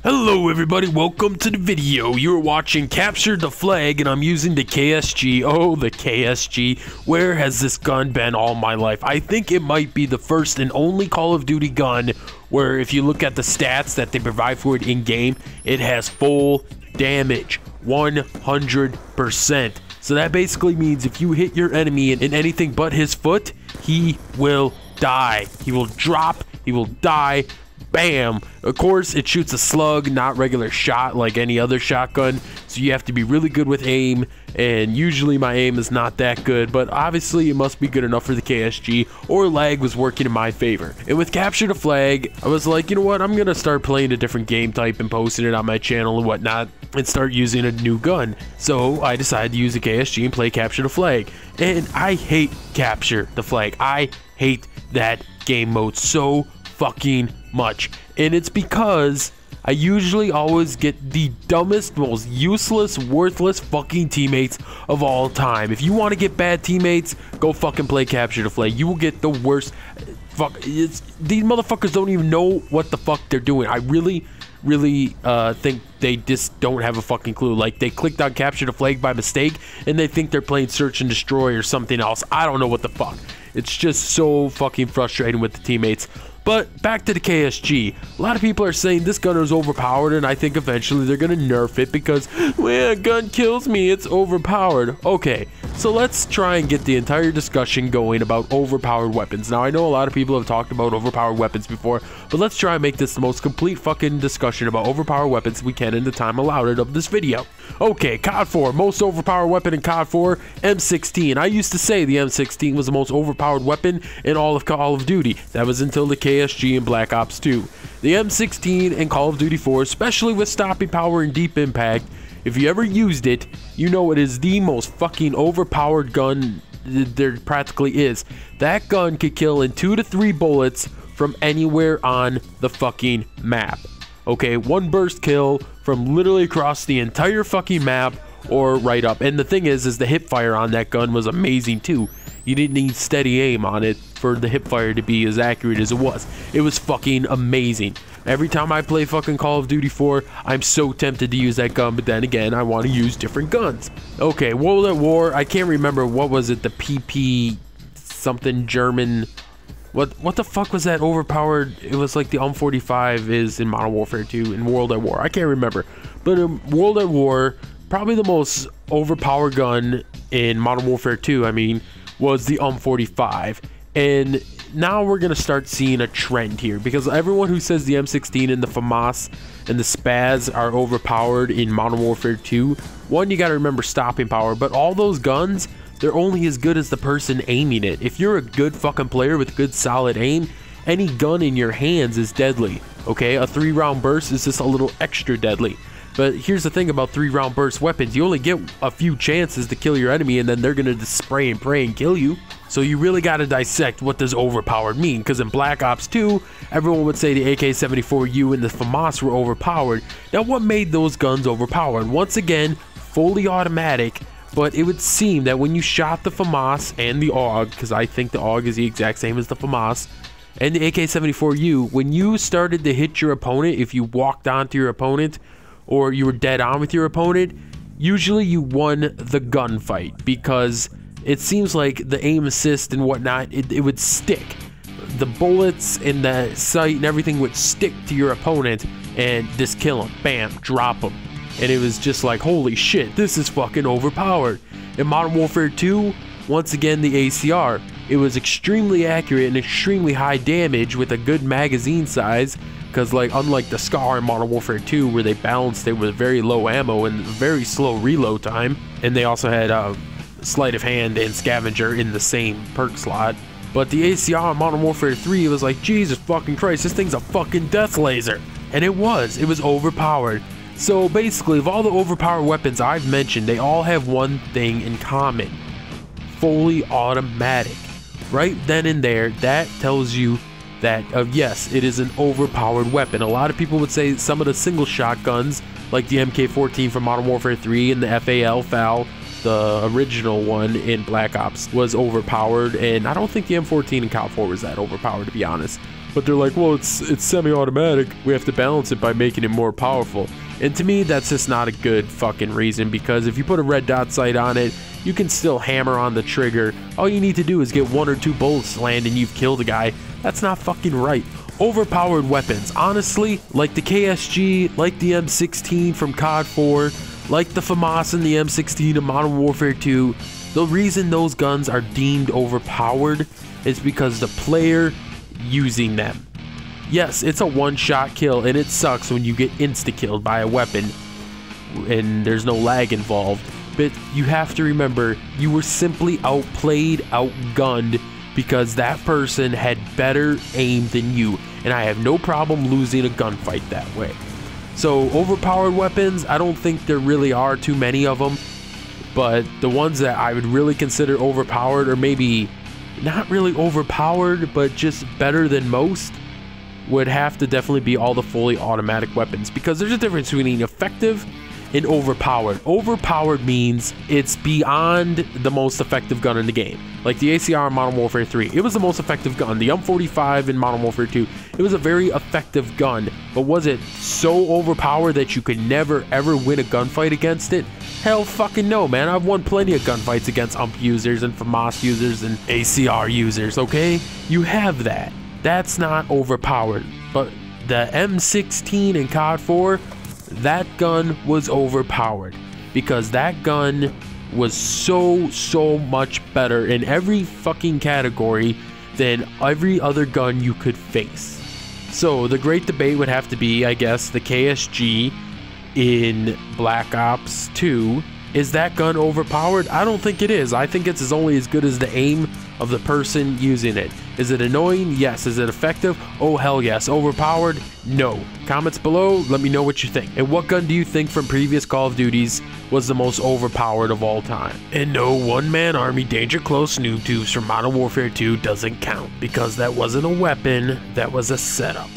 Hello everybody, welcome to the video. You're watching Capture the Flag and I'm using the KSG. Oh, the KSG. Where has this gun been all my life? I think it might be the first and only Call of Duty gun where if you look at the stats that they provide for it in game, it has full damage, 100%. So that basically means if you hit your enemy in anything but his foot, he will die. He will drop, he will die. Bam! Of course, it shoots a slug, not regular shot like any other shotgun, so you have to be really good with aim, and usually my aim is not that good, but obviously it must be good enough for the KSG, or lag was working in my favor. And with Capture the Flag, I was like, you know what, I'm gonna start playing a different game type and posting it on my channel and whatnot, and start using a new gun. So I decided to use the KSG and play Capture the Flag. And I hate Capture the Flag. I hate that game mode so fucking much, and it's because I usually always get the dumbest, most useless, worthless fucking teammates of all time. If you want to get bad teammates, go fucking play Capture the Flag. You will get the worst. These motherfuckers don't even know what the fuck they're doing. I really think they just don't have a fucking clue. Like, they clicked on Capture the Flag by mistake and they think they're playing Search and Destroy or something else. I don't know what the fuck. It's just so fucking frustrating with the teammates. But back to the KSG. A lot of people are saying this gun is overpowered, and I think eventually they're gonna nerf it because, well, a gun kills me, it's overpowered. Okay, so let's try and get the entire discussion going about overpowered weapons. Now, I know a lot of people have talked about overpowered weapons before, but let's try and make this the most complete fucking discussion about overpowered weapons we can in the time allotted of this video. Okay, COD 4, most overpowered weapon in COD 4, M16. I used to say the M16 was the most overpowered weapon in all of Call of Duty. That was until the KSG and Black Ops 2. The M16 and Call of Duty 4, especially with stopping power and deep impact, if you ever used it, you know it is the most fucking overpowered gun there practically is. That gun could kill in 2 to 3 bullets from anywhere on the fucking map. Okay, one burst kill from literally across the entire fucking map or right up. And the thing is the hip fire on that gun was amazing too. You didn't need steady aim on it for the hip fire to be as accurate as it was. It was fucking amazing. Every time I play fucking Call of Duty 4, I'm so tempted to use that gun, but then again, I want to use different guns. Okay, World at War, I can't remember, what was it, the PP something German, what the fuck was that overpowered? It was like the M45 is in Modern Warfare 2 in World at War. I can't remember, but in World at War, probably the most overpowered gun in Modern Warfare 2, I mean, was the M45. And now we're gonna start seeing a trend here, because everyone who says the M16 and the FAMAS and the SPAS are overpowered in Modern Warfare 2, one, you gotta remember stopping power, but all those guns, they're only as good as the person aiming it. If you're a good fucking player with good solid aim, any gun in your hands is deadly. Okay, a 3-round burst is just a little extra deadly. But here's the thing about 3-round burst weapons, you only get a few chances to kill your enemy, and then they're gonna just spray and pray and kill you. So you really gotta dissect what does overpowered mean, because in Black Ops 2, everyone would say the AK-74U and the FAMAS were overpowered. Now, what made those guns overpowered? Once again, fully automatic, but it would seem that when you shot the FAMAS and the AUG, because I think the AUG is the exact same as the FAMAS, and the AK-74U, when you started to hit your opponent, if you walked onto your opponent, or you were dead on with your opponent, usually you won the gunfight, because it seems like the aim assist and whatnot, it would stick. The bullets and the sight and everything would stick to your opponent and just kill him. Bam, drop him. And it was just like, holy shit, this is fucking overpowered. In Modern Warfare 2, once again, the ACR, it was extremely accurate and extremely high damage with a good magazine size, because like unlike the SCAR in Modern Warfare 2 where they balanced it with very low ammo and very slow reload time, and they also had sleight of hand and scavenger in the same perk slot, but the ACR in Modern Warfare 3, it was like, Jesus fucking Christ, this thing's a fucking death laser. And it was overpowered. So basically, of all the overpowered weapons I've mentioned, they all have one thing in common: fully automatic. Right then and there, that tells you that yes, it is an overpowered weapon. A lot of people would say some of the single shotguns, like the MK14 from Modern Warfare 3 and the FAL, the original one in Black Ops, was overpowered, and I don't think the M14 in COD 4 was that overpowered, to be honest. but they're like, well, it's semi-automatic. We have to balance it by making it more powerful. And to me, that's just not a good fucking reason, because if you put a red dot sight on it, you can still hammer on the trigger. All you need to do is get 1 or 2 bullets land and you've killed a guy. That's not fucking right. Overpowered weapons, honestly, like the KSG, like the M16 from COD 4, like the FAMAS and the M16 in Modern Warfare 2, the reason those guns are deemed overpowered is because the player using them. Yes, it's a one-shot kill, and it sucks when you get insta-killed by a weapon and there's no lag involved, but you have to remember you were simply outplayed, outgunned, because that person had better aim than you, and I have no problem losing a gunfight that way. So overpowered weapons, I don't think there really are too many of them, but the ones that I would really consider overpowered, or maybe not really overpowered, but just better than most, would have to definitely be all the fully automatic weapons, because there's a difference between effective and overpowered. Overpowered means it's beyond the most effective gun in the game. Like the ACR in Modern Warfare 3, it was the most effective gun. The M45 in Modern Warfare 2, it was a very effective gun, but was it so overpowered that you could never ever win a gunfight against it? Hell fucking no, man. I've won plenty of gunfights against UMP users and FAMAS users and ACR users, okay? You have that. That's not overpowered. But the M16 in COD 4, that gun was overpowered, because that gun was so much better in every fucking category than every other gun you could face. So the great debate would have to be, I guess, the KSG in Black Ops 2. Is that gun overpowered? I don't think it is. I think it's only as good as the aim of the person using it. Is it annoying? Yes. Is it effective? Oh hell yes. Overpowered? No. Comments below, let me know what you think. And what gun do you think from previous Call of Duties was the most overpowered of all time? And no, one-man army danger close noob tubes from Modern Warfare 2 doesn't count, because that wasn't a weapon, that was a setup.